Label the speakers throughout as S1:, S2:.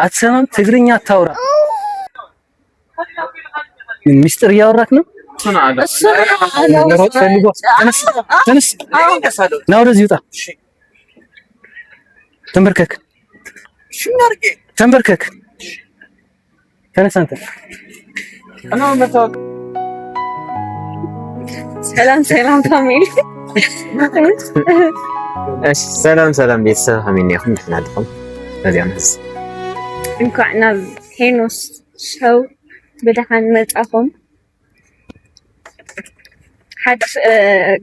S1: አትሰማም? ትግርኛ አታውራ። ምን ሚስጥር እያወራክ ነው? ተነስ ና ወደዚህ ውጣ። ተንበርከክ ተንበርከክ። ተነስ አንተ።
S2: ሰላም ሰላም ፋሚሊ።
S3: እሺ ሰላም ሰላም ቤተሰብ ሀሚን ያኹም ደህና ዲኹም? በዚያ መስ
S2: እንኳን ናብ ሄኖስ ሾው ብደሓን መጻኹም። ሓድሽ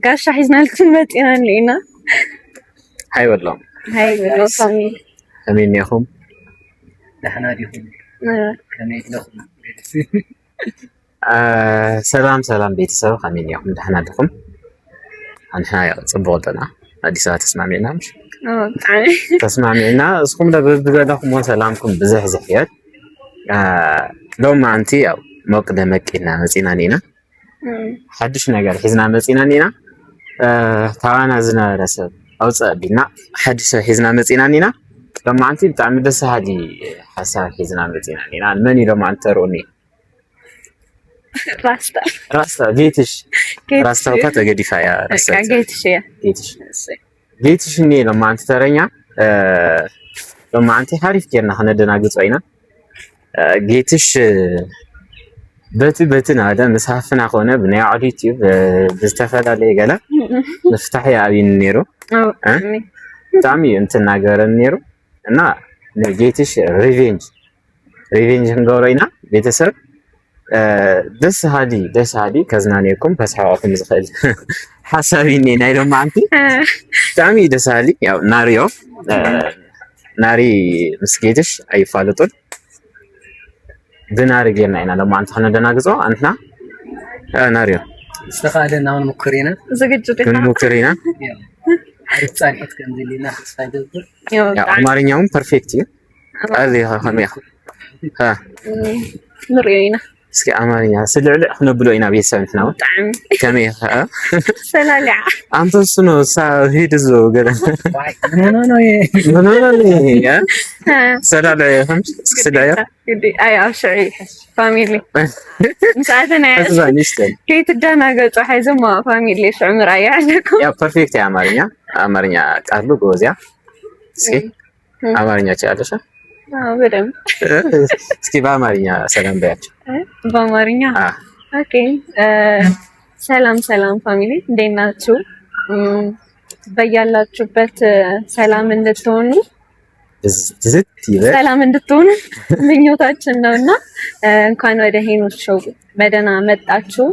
S2: ጋሻ ሒዝናልኩም መፂና ኢና።
S3: ሃይ ወሎ
S2: ፋሚሊ
S3: ሀሚን ያኹም
S1: ደህና ዲኹም? ከመይ ኢለኹም?
S3: ሰላም ሰላም ቤተሰብ ሀሚን ያኹም ደህና ዲኹም? አንሓ ጽቡቕ ጠና አዲስ አበባ ተስማሚዕና ምሽ ተስማሚዕና እስኩም ለብበላኩም ሰላምኩም ብዝሕ ዝሕየት ሎማ አንቲ ያው ሞቅ ደመቅ ኢልና መፂና ኒና ሓድሽ ነገር ሒዝና መፂና ኒና ታዋና ዝነበረ ሰብ ኣውፅእ ኣቢልና ሓድሽ ሰብ ሒዝና መፂና ኒና ሎማ አንቲ ብጣዕሚ ደስ በሃሊ ሓሳብ ሒዝና መፂና ኒና መን እዩ ሎማ አንቲ ተርእኒ? ራስታ ጌትሽ ራስታ እኳ ተገዲፋ እያ ጌትሽ እኔ ሎማ አንቲ ተረኛ ሎማ አንቲ ሓሪፍ ጌርና ክነደናግፆ ኢና ጌትሽ በቲ ናደ መሳፍና ኮነ ብናይ ባዕሉ ዩቲዩብ ብዝተፈላለየ ገለ ምፍታሕ ኣብይን ነይሩ ብጣዕሚ እንትናገረን ነይሩ እና ጌትሽ ሪቬንጅ ክንገብሮ ኢና ቤተሰብ ደስ ሃሊ ከዝናነየኩም ከስሓባኩም ዝኽእል ሓሳብ እኔ ናይ ሎማ አንቲ ብጣዕሚ ደስ ሃሊ ያው ናሪ ምስ ጌትሽ ኣይፋለጡን ብናሪ ጌርና ኢና ሎማ አንቲ ክነደናግፆ አንትና ናሪዮ
S1: استخدمنا نعمل مكرينا
S3: مكرينا
S1: ጻድቂት ከምዚልና ተስፋ ይገብር
S3: አማርኛውም ፐርፌክት እዩ አዚህ ሀሚያ
S2: ንሪና
S3: እስኪ አማርኛ ስልዕልዕ ክነብሎ ኢና ቤተሰብና
S2: ብጣዕሚ
S3: ከመይ
S2: ሰላልዓ
S3: አንተ እሱ ነው ሂድ ዞ ገለ
S1: ኖ
S3: ሰላልዓ እስኪ ስልዕያ
S2: አይ አብሽዒ ፋሚሊ مساعدنا كيف تدናገጹ حيزማ ፋሚሊ ሽዑምራ ያለኩም
S3: ያ ፐርፌክት አማርኛ ቃሉ ጎዚያ እስኪ አማርኛ ቻለሽ?
S2: አዎ በደምብ
S3: እስኪ በአማርኛ ሰላም በያቸው።
S2: በአማርኛ ኦኬ ሰላም ፋሚሊ እንዴት ናችሁ? በያላችሁበት ሰላም እንድትሆኑ ሰላም እንድትሆኑ ምኞታችን ነውና እንኳን ወደ ሄኖስ ሾው በደህና መጣችሁ።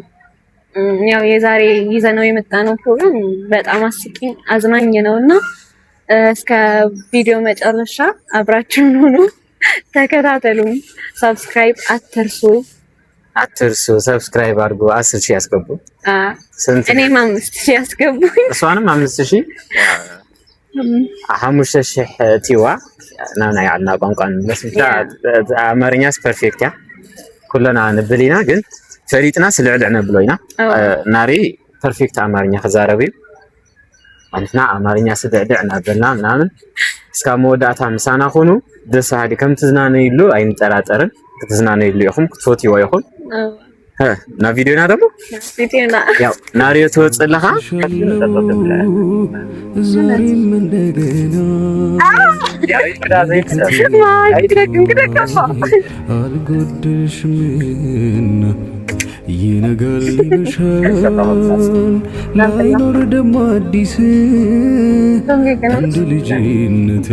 S2: ያው የዛሬ ይዘነው የመጣነው ፕሮግራም በጣም አስቂኝ አዝናኝ ነውና እስከ ቪዲዮ መጨረሻ አብራችሁን ሁኑ፣ ተከታተሉን። ሰብስክራይብ አትርሱ። ሰብስክራይብ አድርጉ። 10,000 ያስገቡ። እኔም 5,000 ያስገቡ። እሷንም 5,000 5,000 ቲዋ ናና ያልና ቋንቋን መስምታ አማርኛስ ፐርፌክት ያ ኩለና ንብሊና ግን ፈሪጥና ስለዕልዕና ብሎይና ናሪ ፐርፌክት አማርኛ ከዛረቢ አንተና አማርኛ ስለዕልዕና በልና ምናምን እስከ መወዳታ ምሳና ሆኖ ደስ ሃዲ ከም ትዝናነይሉ አይንጠራጠርን ክትዝናነይሉ ይኹም ክትፎትይዎ ይኹም ና ቪዲዮና ደግሞ ያው ናሪዮ ተወጽለኻ
S4: ዛሬም እንደገና አልጎድሽምና ይነጋል ይመሻል ላይኖር ደሞ አዲስ እንደ ልጅነቴ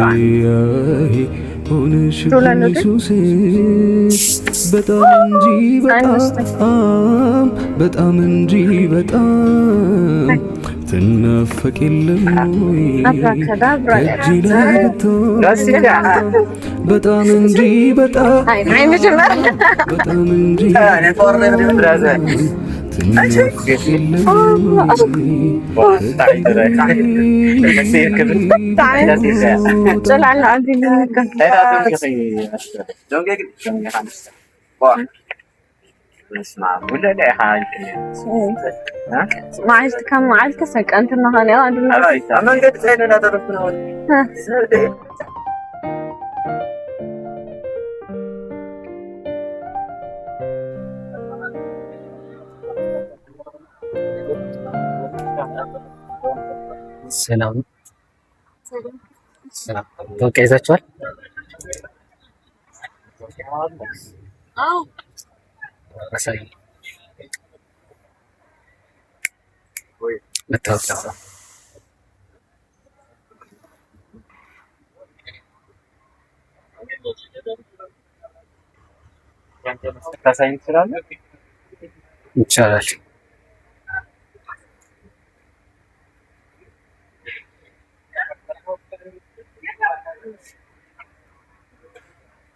S4: ሆነሽ ኢየሱስ በጣም እንጂ በጣም ትናፈቅ የለም ወይ እጅ ላይ ብትሆን በጣም እንጂ በጣም እንጂ ትናፈቅ የለም
S2: معلت كم معلت سكنت النهار يا عندنا
S1: ما قد زين انا درفنا ሰላም ሰላም ተወቃ ይዛችኋል? አዎ አሳይ ወይ መታወቂያ
S2: ታሳይኝ ትችላለህ?
S1: ይቻላል።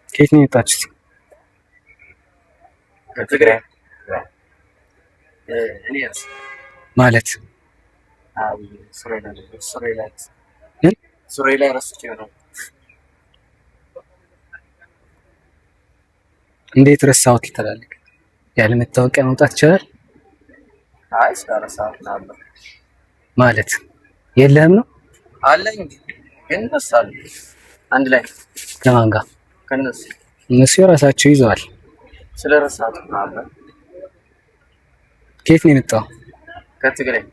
S1: ከየት ነው የመጣችሁት?
S2: ከትግራይ
S1: ማለት
S2: ሱሬ ላይ ረስቼ ነው።
S1: እንዴት ረሳሁት ትላለህ? ያለ መታወቂያ መውጣት ይችላል?
S2: አይ ስለረሳሁት ነበር
S1: ማለት የለህም ነው?
S2: አለኝ ግን ረሳለሁ። አንድ ላይ
S1: ከማን ጋር?
S2: ከነሱ
S1: እነሱ የራሳቸው ይዘዋል።
S2: ስለረሳሁት ነበር።
S1: ከየት ነው የመጣው?
S2: ከትግራይ።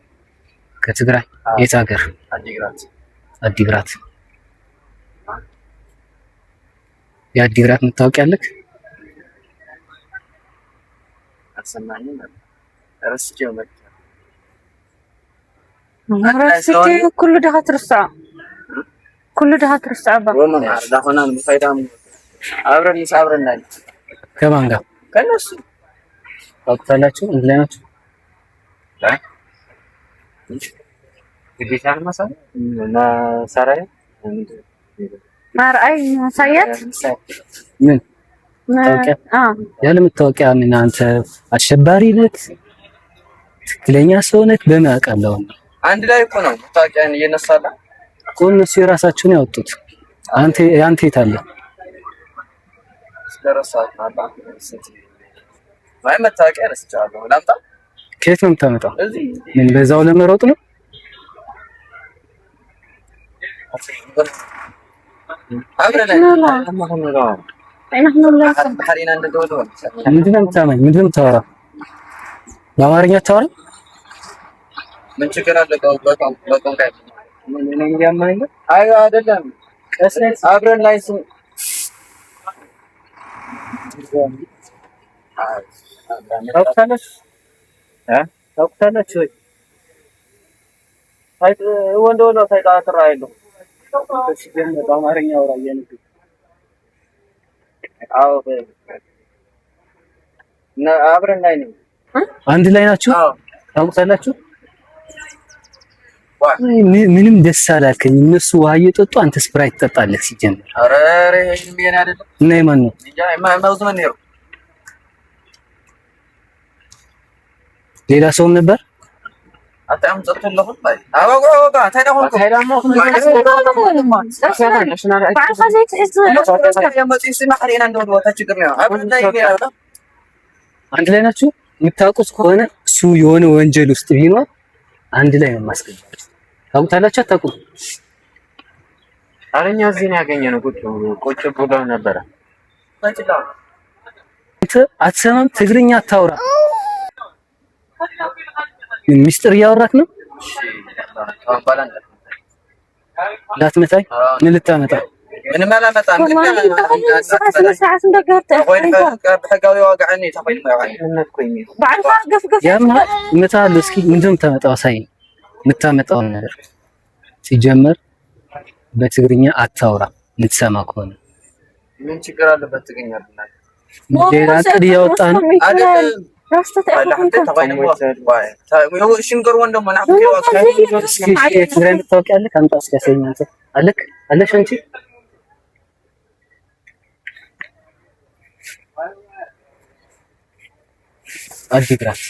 S1: ከትግራይ የት ሀገር?
S2: አዲግራት።
S1: አዲግራት። የአዲግራት መታወቂያ አለክ?
S2: አልሰማኝም ነበር። ረስቼው መጣ።
S5: ኩሉ ደሃ ትርሳዕ ኩሉ ደሃ ትርሳዕ ባ
S2: ዳሆና ምፋይዳም አብረን ይሳብረናል።
S1: ከማን ጋር?
S2: ከነሱ
S1: ታውቁታላችሁ? አንድ ላይ ናችሁ?
S2: አይ ዲጂታል መሳይ መሳሪያ
S5: ማርአይ ማሳየት
S1: ምን ያለ መታወቂያ ምን አንተ አሸባሪ ነህ? ትክክለኛ ሰው ነህ? በምን አውቃለሁ?
S2: አንድ ላይ እኮ ነው መታወቂያን እየነሳላ
S1: እኮ እነሱ የራሳቸውን ያወጡት። አንተ የት አለ?
S2: ስለረሳሁት ነበር። ማይ መታወቂያ ረስቻለሁ። ላምጣ?
S1: ከየት ነው የምታመጣው?
S2: እዚህ
S1: ምን በዛው ለመሮጥ ነው?
S2: አብረን
S1: ምንድን ነው የምታመኝ? ምንድን ነው የምታወራው? በአማርኛ አታወራም?
S2: ምን ችግር አለ? አይ አይደለም፣ አብረን ላይ ስም
S1: ታውቁታላችሁ ወይ?
S2: ወንድ ሳይጣጥራ አይደለም።
S1: በአማርኛ አውራ እያነገርኩህ።
S2: አዎ አብረን ላይ ነው።
S1: አንድ ላይ ናችሁ? ታውቁታላችሁ? ምንም ደስ አላልከኝ። እነሱ ውሃ እየጠጡ አንተ ስፕራይት ትጠጣለህ ሲጀምር።
S2: ኧረ ይሄን ቢያኔ አይደለም
S1: እና የማን ነው? ሌላ ሰውም ነበር?
S2: አታም ጸጥተው ባይ አባጎ ታዳሁን
S1: አንድ ላይ ናችሁ? የምታውቁት ከሆነ እሱ የሆነ ወንጀል ውስጥ ቢኖር አንድ ላይ ነው የማስገባችሁ። ታውቁታላችሁ? አታውቁም?
S2: አረኛ እዚህ ነው ያገኘነው። ቁጭ ብለው ነበረ።
S1: አትሰማም? ትግርኛ አታውራ። ሚስጥር እያወራክ ነው? እንዳትመታኝ። ምን ልታመጣ?
S2: ምንም አላመጣም።
S1: እመታለሁ። እስኪ ምንድን ነው የምታመጣው? አሳይኝ የምታመጣውን ነገር። ሲጀመር በትግርኛ አታውራ ልትሰማ ከሆነ።
S2: ምን ችግር አለበት? ትግርኛ
S1: ሌላ ዕቅድ እያወጣ ነው።
S2: የትግራይ
S1: መታወቂያ አለክ? አምጣ እስኪ ያሳየኝ። አንተ አለክ? አለሽ አንቺ? አዲግራት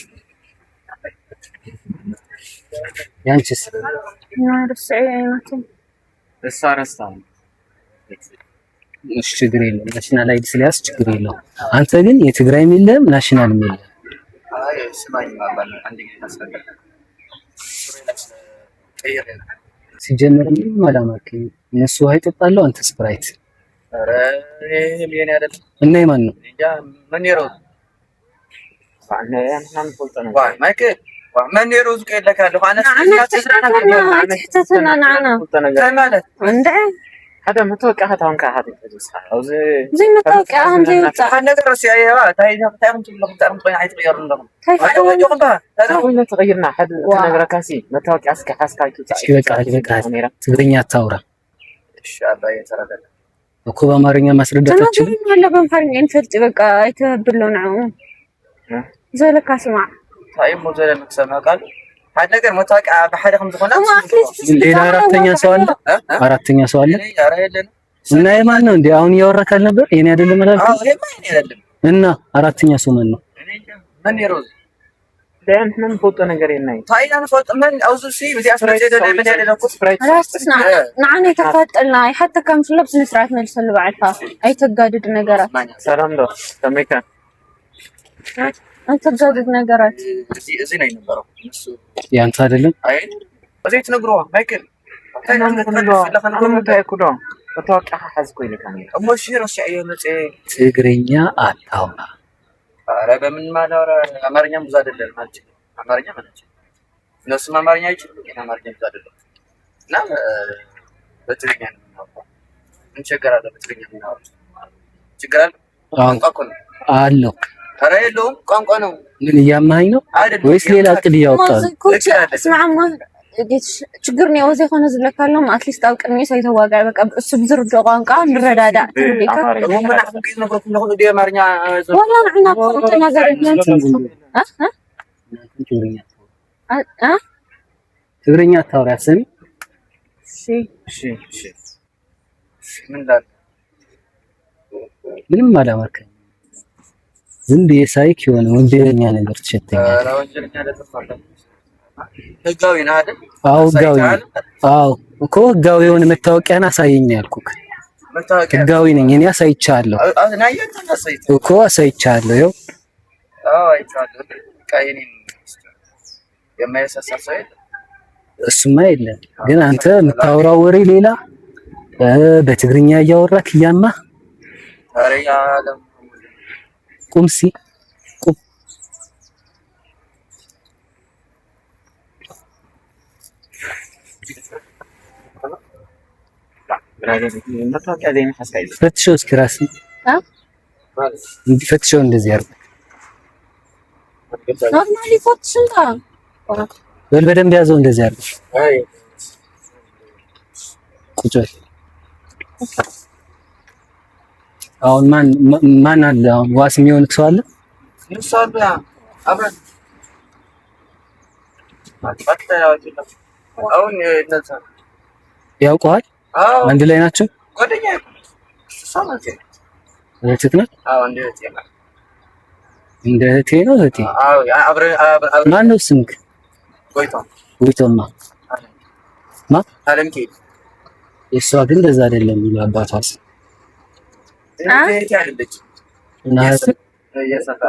S1: ያንቺስ? እሺ ችግር የለም። ናሽናል አይዲ ስለያዝ ችግር የለውም። አንተ ግን የትግራይም የለም ናሽናልም የለም። ሲጀመር ምንም አላማከኝ። እነሱ ውሃ ይጠጣሉ፣ አንተ ስፕራይት። እና የማን ነው?
S3: من يروزك إلا كله أنا
S5: تحتنا نعنا عندي
S2: هذا متوقع هذا هون كهذا أو
S5: زي متوقع هم زي وقع
S3: أنا درس يا أيوة تاي تعرف تقول عايز تغير لهم أيوة جوبا
S2: هذا تغيرنا حد أنا ركاسي متوقع أسكا
S1: بقى ትግርኛ ታውራ
S3: إن شاء الله يتردد
S1: እኮ በአማርኛ ማስረዳታችሁ
S5: ولا بمحرم ينفلت بقى يتبلون عمو زلك اسمع
S3: طيب مو زي المكسمة قال هذا ነገር መታወቂያ በሐደ ከም ዝኾነ
S1: ሌላ አራተኛ ሰው አለ አራተኛ ሰው አለ እና የማን ነው እንዴ አሁን እያወራክ አልነበር የኔ አይደለም ማለት
S3: አዎ የኔ አይደለም
S1: እና አራተኛ ሰው ማን ነው
S3: ምን ይሮዝ
S2: لأن من فوت ነገር የናይ
S3: ታይና ፈጥ ምን አውዙ ሲ በዚህ አስራጀ ምን ያደረኩ ስፕራይት
S5: نعني تفاطلنا حتى كم في لبس نسرات نلسل بعدها اي تجادد ነገራት
S2: ሰላም ነው ከመካ
S5: አንተ ተጋደድ ነገራት
S3: እዚህ ነው የነበረው እሱ
S1: ያንተ አይደለም
S3: አይ እዚህ ትነግረዋ ማይክል
S1: ትግርኛ አታውራ
S3: ኧረ በምን ማላወራ አማርኛ ብዙ አይደለም ማለት አማርኛ ማለት እነሱም አማርኛ አይችሉም አማርኛ ብዙ አይደለም እና በትግርኛ ነው የምናወራው እንቸገራለን በትግርኛ የምናወራው ችግር አለ ቋንቋ እኮ ነው
S1: አለው
S3: ኧረ የለውም ቋንቋ ነው
S1: ምን እያማኸኝ ነው ወይስ ሌላ እቅድ እያወጣህ ነው
S5: اسمع ችግር ነው ወዘ ሆነ ዝለካለም አትሊስት አውቅኝ ሳይተዋጋ በቃ እሱ ብዝርዶ ቋንቋ እንረዳዳ ትልካ
S3: ምን አፍቂዝ ነው ነው ነው አማርኛ
S5: ወላ معنا ቆንጆ ነገር
S1: ትግርኛ ታውራ ስሚ
S3: እሺ ምን ዳል
S1: ምንም አላማርከኝ ዝም ብዬ ሳይክ የሆነ ወንጀለኛ ነገር ትሸተኛለህ
S3: ኧረ ወንጀለኛ ለተፋለ ህጋዊ ነህ አይደል
S1: አዎ ህጋዊ አዎ እኮ ህጋዊ የሆነ መታወቂያን አሳየኝ ያልኩክ
S3: መታወቂያ
S1: ህጋዊ ነኝ እኔ አሳይቻለሁ እኮ አሳይቻለሁ ይኸው
S3: አዎ አይቻለሁ ቃይኔ የማይሳሳሰው
S1: እሱማ የለም ግን አንተ የምታወራው ወሬ ሌላ በትግርኛ እያወራክ እያማ
S3: ኧረ ያለም
S1: ቁምሲ ቁም ፈትሸው እስኪ ራስን እንዲፈትሸው እንደዚህ አድርግ
S5: ኖርማሊ ፎትሽንታ
S1: በደንብ ያዘው እንደዚህ አድርግ ቁጭ በል አሁን ማን አለ አሁን ዋስ የሚሆን ሰው አለ
S3: ይሳባ አብረን አሁን ነፃ
S1: ያውቀዋል አንድ ላይ ናቸው
S3: ጓደኛ ሰማንቴ
S1: እህትህ ናት
S3: አዎ
S1: እንደ እህቴ ነው እህቴ
S3: አዎ አብረን
S1: ማን ነው ስምክ ጎይቶማ ማ
S3: አለምኬ
S1: የሷ ግን እንደዛ አይደለም የሚለው አባቷስ
S3: እህቴ አይደለች
S1: እና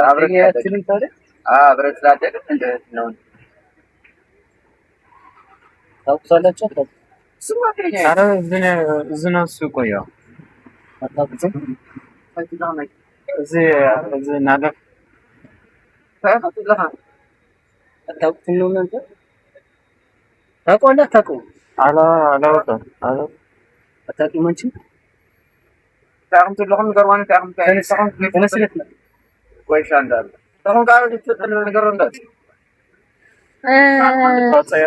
S3: አብረን ያችንን ታዲያ አብረን ስላደግን እንደ እህት ነው
S1: ታውቃላችሁ
S2: ኧረ እዚህ ነው እሱ ቆየው እዚህ ናገር
S1: አታውቁም ነው እናንተ ታውቃለህ አታውቁም
S2: አላውቅም
S1: አታውቁም አንቺ
S3: تعرف لهم قروان تعرف
S1: أنا سلك
S3: كويس عندك تهم قالوا تتقل القرون ده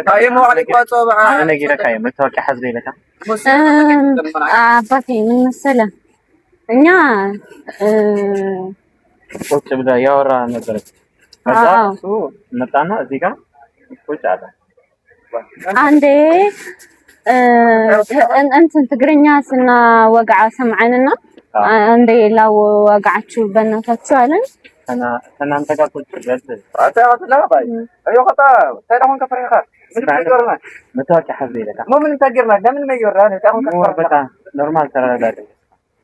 S3: هاي مو عليك واتوبع
S2: أنا أجي لك هاي متوقع حزبي لك
S5: አባቴ ምን መሰለህ እኛ
S2: ቁጭ ብላ ያወራ ነበር ከዛ እሱ መጣና እዚህ ጋር ቁጭ አለ
S5: አንዴ እንትን ትግርኛ ስናወግዓ ሰምዐንና አንዴ ላው ወግዓችሁ በእናታችሁ አለን
S2: እናንተ ጋር ቁጭ ብለን
S3: አታውቅም ባይ አዮ ከታ ታዳውን ከፍሬኻ ምን ተገርማ
S2: መታወቂያ ሐዝብ ይለካ
S3: ምን ተገርማ ለምን ነው ይወራል ታውን ከፍሬኻ
S2: በጣም ኖርማል ተራዳደ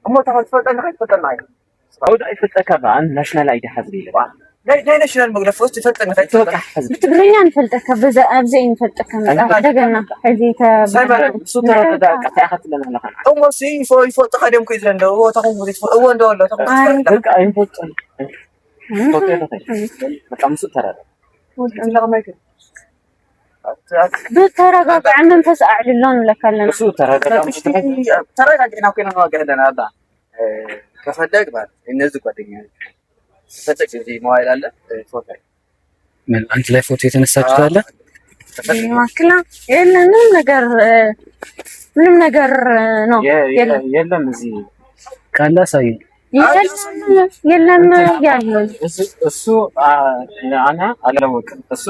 S3: እሞ ተፈጠን ፈጠናይ
S2: አውዳ ይፈጠካ ባን ናሽናል አይዲ ሐዝብ ይለካ
S3: لا ناشونال مغلف وسط فلتك
S2: متوقع حزب
S5: بتغريني عن فلتك بزا أبزي فلتك دقنا حزيت
S3: سايبر
S2: صوت ردا قطع أخذ لنا لخن
S3: أو سي فوق تقدم كيس لندو هو تقوم بدي هو عنده ولا تقوم
S2: دق أين فوت فوت يا تطير بس عم صوت ردا
S3: لا ما يمكن
S5: بترجع عندنا تسأل اللون ولا كلنا
S3: شو ترى كنا واقعنا هذا كفدق بعد الناس ጓደኛ ከፈለግ እዚህ ሞባይል አለ ፎቶ
S1: ምን አንተ ላይ ፎቶ የተነሳችሁት አለ
S5: ማክላ የለም ምንም ነገር ነው
S3: የለም እዚህ
S1: ካላ ሳይ
S5: የለም ያለው
S3: እሱ አና አላወቅም እሱ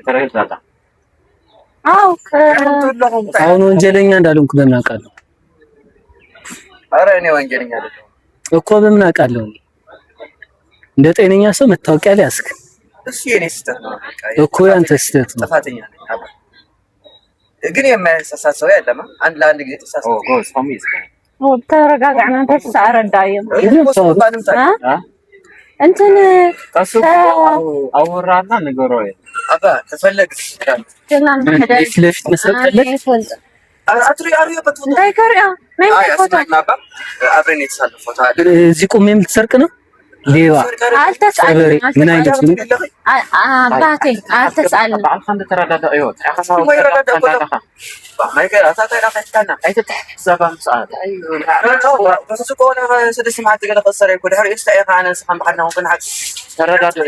S3: ተረጋጋ
S5: አው
S1: አሁን ወንጀለኛ እንዳልሆንኩ በምን አውቃለሁ?
S3: ኧረ እኔ ወንጀለኛ አይደለሁም
S1: እኮ በምን አውቃለሁ? እንደ ጤነኛ ሰው መታወቂያ ላይ ያስክ
S3: እሱ የኔ ስህተት ነው
S1: እኮ ያንተ ስህተት ነው።
S3: ጥፋተኛ ነኝ ግን የማያሳሳት ሰው ያለማ አንድ ለአንድ ጊዜ ተሳሳተ
S5: ተረጋጋና ተሳረዳየም እንትን
S3: አወራና ነገሮይ አባ ተፈለግሽ
S1: ለፊት መስረቀለክ
S3: አትሪ በትፎታ
S5: እንዳይከሪያ ነይ ፎቶ
S3: አብረን የተሳለፈው
S1: እዚህ ቁም የምትሰርቅ ነው ሌባ
S5: አልተሳለም
S1: ምን አይነት ነው
S5: አባቴ አልተሳለም
S3: አንተ ተረዳዳ አይወት አኸሳው ማይከ አታታይራ ፈታና አይተተሰባም ሰዓት በሱ ቆና ስድስት ማዓት ገለ ፈሰረ ይኮ ድሕሪ እስታይ ካነስ ከም ባህልና ወንከን ሐቅ ተረዳዳ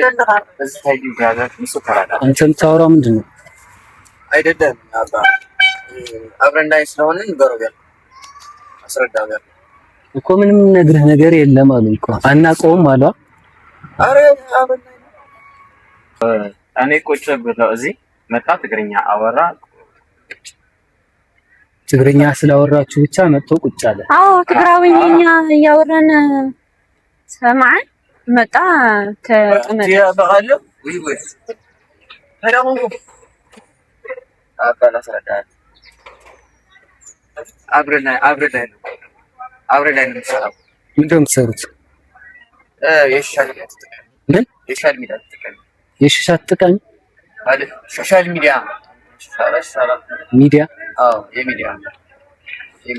S3: እዚ ታይዲ ጋር ምሱ ተረዳዳ
S1: አንተ የምታወራው ምንድን ነው?
S3: አይደለም አባ አብረን እንዳይ ስለሆነ ንገረው ያለ አስረዳው ያለ
S1: እኮ ምንም ነግርህ ነገር የለም አሉ እኮ አናውቀውም አሏ።
S3: አረ አብረን እኔ ቁጭ ብለው እዚህ መጣ ትግርኛ አወራ
S1: ትግርኛ ስላወራችሁ ብቻ መጥቶ ቁጭ አለ።
S5: አዎ ትግራዊኛ እያወራን ሰማዓን መጣ ተቀመጠ
S3: ያ በቃለ ወይ ታዲያው አባላ ሰረዳ አብረን ላይ ነው የምትሰራው።
S1: ምንድን ነው የምትሰሩት?
S3: የሶሻል ሚዲያ ተጠቃሚ
S1: የሽሻ ተጠቃሚ
S3: ማለት ሶሻል ሚዲያ
S1: ሚዲያ
S3: አዎ የሚዲያ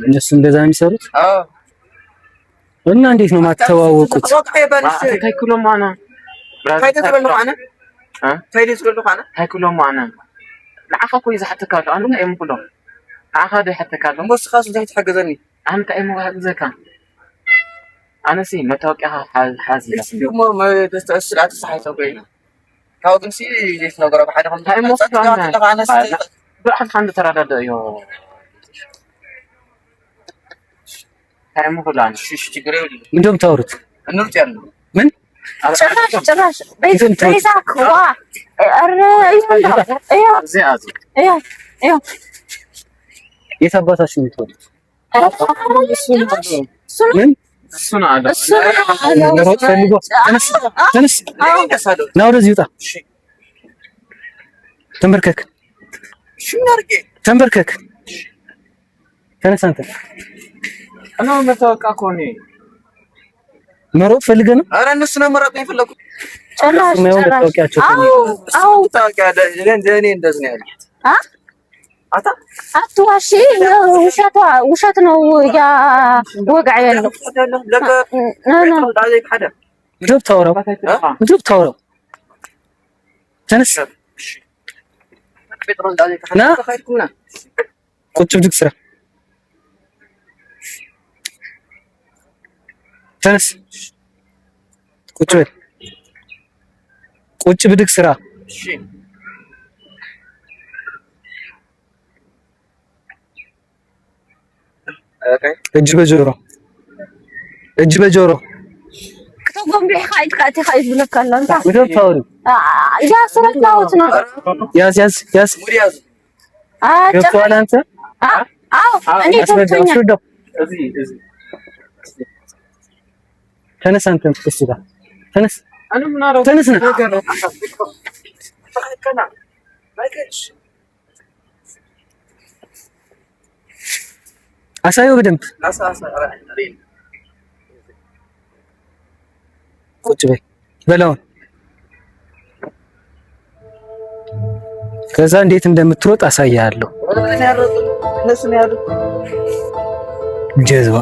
S1: እነሱ እንደዛ ነው የሚሰሩት።
S3: አዎ
S1: እና እንዴት ነው ማተዋወቁት?
S3: ታይኩሎ ማና ታይኩሎ ማና ንዓኻ ኮይ ዝሓተካሉ ኣንተ እዮም ኩሎ ንዓኻ ዶ ይሓተካሉ ሞስኻስ እንታይ ትሕግዘኒ ኣንተ እዮም ዝሓግዘካ ኣነሲ መታወቂያ ሓዚ ሞ ስርዓት ሰሓይቶ ኮይና ካብኡ ግን ሲ ዘይትነገሮ ብሓደ ብርሓት ካንዲ ተረዳዳ እዮ ታይሙ ሁላን ሽሽ ችግር የለም
S1: ምንድን ነው የምታወሩት?
S3: እንውጥ ያለው
S1: ምን
S5: ጭራሽ ቤዛክ ዋ አረ
S1: የት አባታችሁ የምትወጡት? ምን
S3: እሱን አለ
S1: ለሮጥ ፈልጎ ተነስ ና ወደዚህ ውጣ ተንበርከክ ተንበርከክ ተነስ አንተ
S3: እኔ መታወቂያ ኮኔ
S1: መሮጥ ፈልገህ ነው?
S3: ኧረ እነሱ ነው መሮጥ ነው የፈለኩት
S5: ጭራሽ አዎ
S3: ታውቂያ ለእኔ እንደዚህ ነው ያሉት
S5: አትዋሺ ውሸት ነው ያ ወጋዕ ያለው
S1: ምንድን ታወራው ተነስ ና ቁጭ ብድግ ስራ ተነስ ቁጭ በል ቁጭ ብድግ ስራ እጅ በጆሮ
S5: ከተጎምቢሕ ካይት ካቲ ካይት ብለካላ እንታ
S1: ምንድን ታወሪ
S5: ያ ስለታውት ነው
S1: ያዝ ገብቶሃል አንተ
S5: አዎ እኔ ተወኛል
S1: ተነስ አንተ እሱ ጋር ተነስ አሳየው በደንብ ቁጭ በይ በላውን ከዛ እንዴት እንደምትሮጥ አሳያለሁ ጀዝባ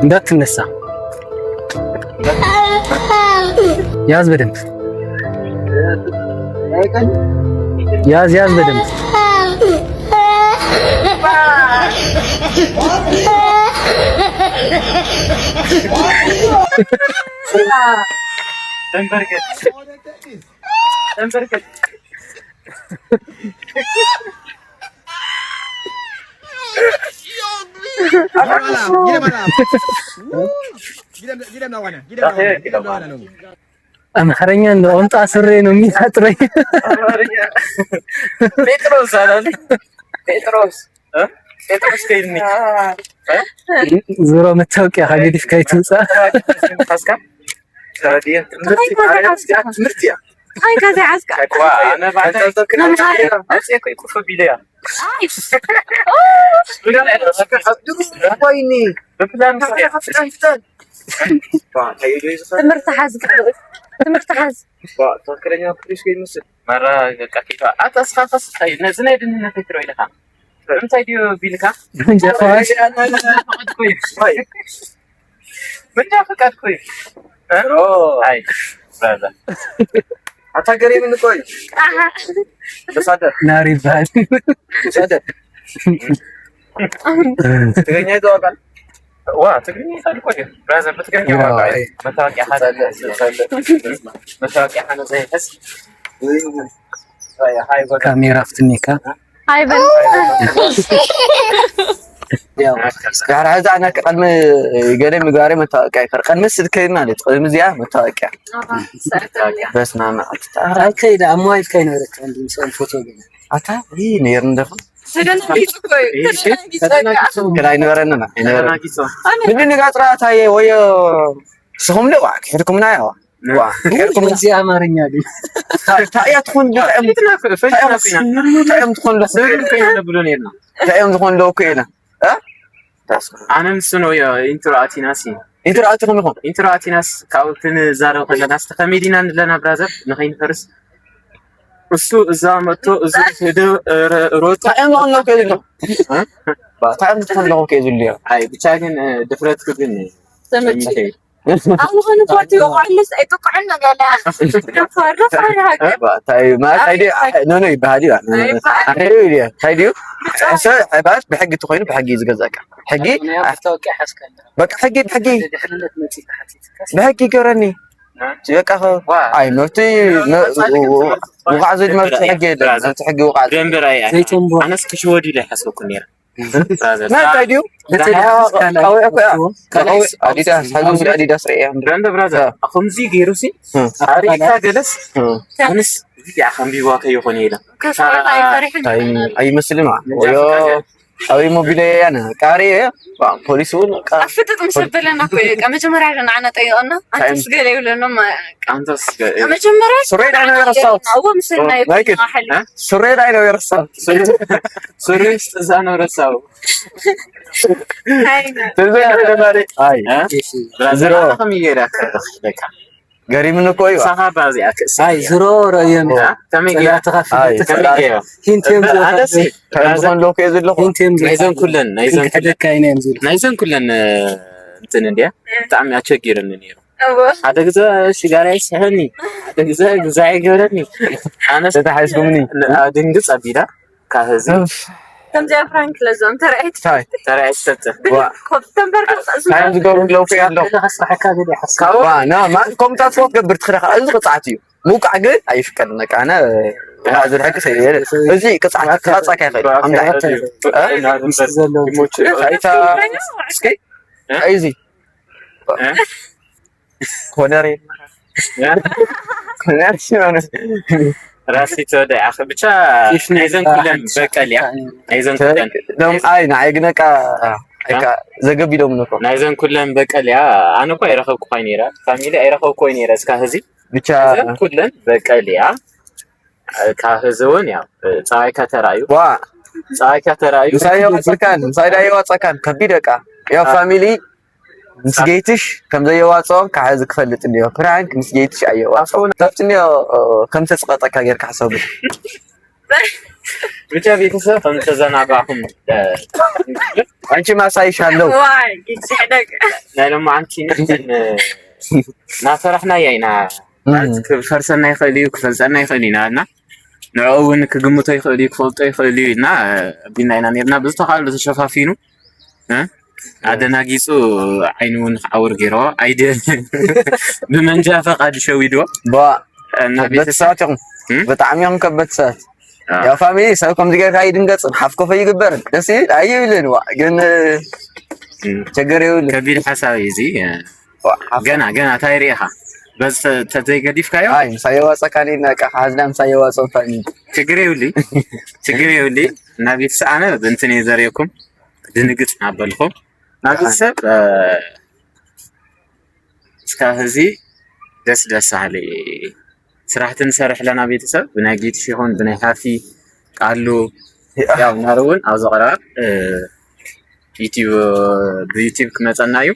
S1: እንዳትነሳ ያዝ በደንብ ያዝ በደንብ አማርኛ እንደው አንተ አስሬ ነው የሚፈጥረኝ።
S2: ጴጥሮስ አላለ ጴጥሮስ ከይኒ
S1: ዞሮ መታወቂያ ሀገሪፍ ከይትውጻ
S2: ታስካ ሰራዲያ ትምርቲያ
S5: هاي كذا عسكر
S2: انا بعد اسيك يكون بيليا ويني بفلان
S5: تمرت حزق تمرت حزق
S2: تذكرني كريش كيمسل مره كاكيتا اتسخفس خاي نزنا يدنا فكرو يلها فهمت ديو بيلكا
S1: جفاش
S2: انا فقد كويس من فقد كويس هاي هذا አታገሬ ምን ቆይ ተሳደር
S1: ናሪ ባል
S2: ተሳደር ትግርኛ ይተዋቃል ዋ ትግርኛ ታልቆ ብራዘር በትግርኛ ዋቃ መታወቂያ ሐደ መታወቂያ ሐነ ዘይፈስ ሃይ
S1: ካሜራ ፍትኒካ
S5: هاي بن
S2: ያው ጋር አዛና ቀድመ ገደም ጋር መታወቂያ ቀድመ ስልከይ ማለት ቀድመ ዚያ መታወቂያ በስማማ
S1: አራይ ከይዳ አሟይ ከይነረክ አንዱን ሰው ፎቶ ገና
S2: አታ ይሄ ነር እንደፈ
S5: سجن بيت كوي
S2: ከላይ ነረና ምን ጋጥራታ ወይ ሰሁም ለዋ ከርኩምና ያዋ ዋ ከርኩም
S1: እዚህ አማርኛ ግን
S2: ታያ ትኩን ታያም ትኩን ለብሎን ይልና ታያም ትኩን ለኩ ይልና አነ ምስኖ ኢንትራቲናሲ ኢንትራቲኩንኩም ኢንትራቲናስ ካውትን ዛሬው ከለና አስተከሜዲና ለና ብራዘር ነኸይን ፈርስ እሱ እዛ መጥቶ እዙ ሄደ ሮጣ ታያም ነው ከይሉ ታያም ትኩን ለኩ ከይሉ አይ ብቻ ግን ድፍረት ግን
S5: تمشي أنا باتي وخلص أتوقعنا قالها فرف على هكذا
S2: طيب ما هيدي نو بهادي هيدي هيدي هسه عباس بحق تخوين بحق يزقزق حقي
S1: توقع حسكن
S2: بقى حقي
S1: دحلت متي تحت
S2: بحقي قرني بقى اي مرتي وقعزد مرتي حقي حقي وقعد
S1: زيتون بو
S2: انا سكشودي لي حسبكم نير ما تايديو او اديداس حاجه اديداس ايه براند برازر اخمزي غيروسي اريكا جلس انس يا خمبي واكا يكون يلا اي مسلمه ويو اوي موبيلي انا قاري بوليسون
S5: أفتت مسبلنا كوي كمجمرة أنا طيقنا أنت سجلي ولا ما
S2: انت
S5: كمجمرة
S2: سرير انا رصاص
S5: هو مسنا يكون حل
S2: سرير انا رصاص سرير انا رصاص
S5: هاي
S2: تزين ماري هاي برازر خمي يراك لك غريم نكوي صحابه زيك
S1: هاي زرور يم
S2: تمي
S1: لا تخاف
S2: تمي
S1: هنتم
S2: كان لو كيزل له
S1: هنتم
S2: نايزن كلن نايزن
S1: كاين ينزل
S2: نايزن كلن እንትን እንዲያ በጣም ያቸግረን ነው አደግዛ ሲጋራ ይሰህኒ አደግዛ ግዛይ ገረኒ አነስ ተሐስኩምኒ አድንግጽ አቢዳ ካህዝ
S5: كم جاء فرانك لازم ترى
S2: ترى ست
S5: كم بركة
S2: كان تقولون لو في عنده
S1: حكا غادي حسك
S2: وانا ما كم تصوت قبر تخرخ از قطعتي مو قعد ايفكرنك انا هذا الحكي سير ازي قطعه قطعه كيف عم تحت يموت ايتا سكي ايزي كونري كونري ራሲ ተወደ አኸ ብቻ ናይዘን ኩለን በቀልያ ናይዘን ኩለን ደም አይ ናይግነቃ አይካ ዘገቢዶም ነው ናይዘን ኩለን በቀልያ አንኮ አይረኸብኩ ኮይኔራ ፋሚሊ አይረኸብኩ ኮይኔራ እስካ ህዚ ብቻ ኩለን በቀልያ ካህዘውን ያው ፀሐይ ከተራዩ ዋ ፀሐይ ከተራዩ ሳይው ጽካን ሳይዳዩ ጽካን ከቢደቃ ያው ፋሚሊ مسجيتش كم زي واصل كعز كفلت اللي فرانك مسجيتش أيوة واصل تفتني كم تسقط كأجر كحساب بتشافي كسر كم تزنا بعهم أنت ما سايش هلو
S5: واي كيسحدك
S2: لا لما أنت نحن ናፈራሕና ያይና ክፈርሰና ይኽእል እዩ ክፈልፀና ይኽእል ኢና እና ንዕኡ እውን ክግምቶ ይኽእል እዩ ክፈልጦ ይኽእል እዩ እና ኣቢልና ኢና ነርና ብዝተኻእሉ ተሸፋፊኑ ኣደናጊፁ ዓይኑ እውን ክዓውር ገይርዎ ኣይደ ብመንጃ ፈቃድ ሸዊድዎ
S3: ቤተሰባት ይኹም ብጣዕሚ እዮም ከበድቲ ሰባት ያው ፋሚሊ ሰብ ከምዚ ጌርካ ይድንገፅ ሓፍ ኮፈ ይግበር ደስ ይብል ኣይብልን ግን ችግር ይብል
S2: ከቢድ ሓሳብ እዩ እዚ ገና እንታይ ሪኢኻ በዝ ተዘይገዲፍካዮ
S3: ኣይ ምሳይ ዋፀካኒ ነቃ ሓዝና ምሳይ ዋፀው ፋሚሊ
S2: ችግር ይውሊ እና ቤተሰብ ኣነ ብእንትን እየ ዘርእየኩም ድንግፅ ናበልኩም ናብ ቤተሰብ እስካብ ሕዚ ደስ በሃሊ ስራሕቲ ንሰርሕ ኣለና ቤተሰብ ብናይ ጌትሽ ይኹን ብናይ ሃፊ ቃሉ ያው ናሩ እውን ኣብዚ ቀረባ ብዩቲብ ክመፀና እዩ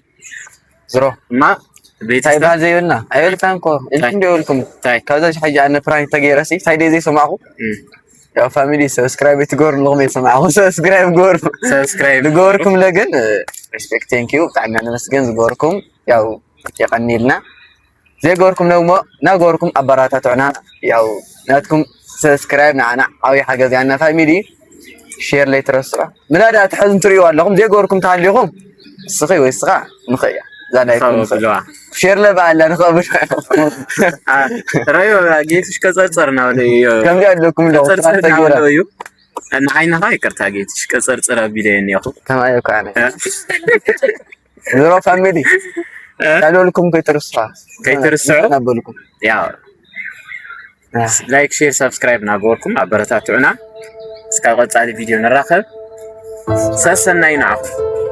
S3: ዝሮ
S2: እማ
S3: ቤታይ ባል ዘይብልና ኣይበልካን እኮ እንትን ደይብልኩም ካብዛ ሕጂ ኣነ ፕራንክ ተገይረሲ እንታይ ደይ ዘይሰማዕኹ ያው ፋሚሊ ሰብስክራይብ ትገብሩ ኣለኹም የሰማዕኹ ሰብስክራይብ ዝገበርኩም ለግን ሬስፔክት ቴንኪዩ ብጣዕሚ ኣነመስገን ዝገበርኩም ያው የቀኒልና ዘይገበርኩም ደግሞ ናገበርኩም ኣበራታትዑና ያው ናትኩም ሰብስክራይብ ንዓና ዓብዪ ሓገዝ ያና ፋሚሊ ሼር ላይ ትረስዑ ምናዳ ትሕዝን ትሪእዩ ኣለኹም ዘይገበርኩም ተሃልይኹም እስኺ ወይ እስኻ ንኽእያ ዛናይኩም ሼር ለበኣላ ንኸብል
S2: ራዮ ጌትሽ ከፀርፀርና
S3: ከምዚ ኣለኩም
S2: እዩ ንዓይንኻ ይቅርታ ጌትሽ ከፀርፅር ኣቢለ እኒኹ
S3: ከማዮ ከዓ ዝሮ ፋሚሊ ካልኦልኩም ከይትርስዑ ናበልኩም
S2: ያው ላይክ ሼር ሰብስክራይብ ናገበርኩም ኣበረታትዑና እስካብ ቀፃሊ ቪድዮ ንራኸብ ሰሰናይ ንዓኹም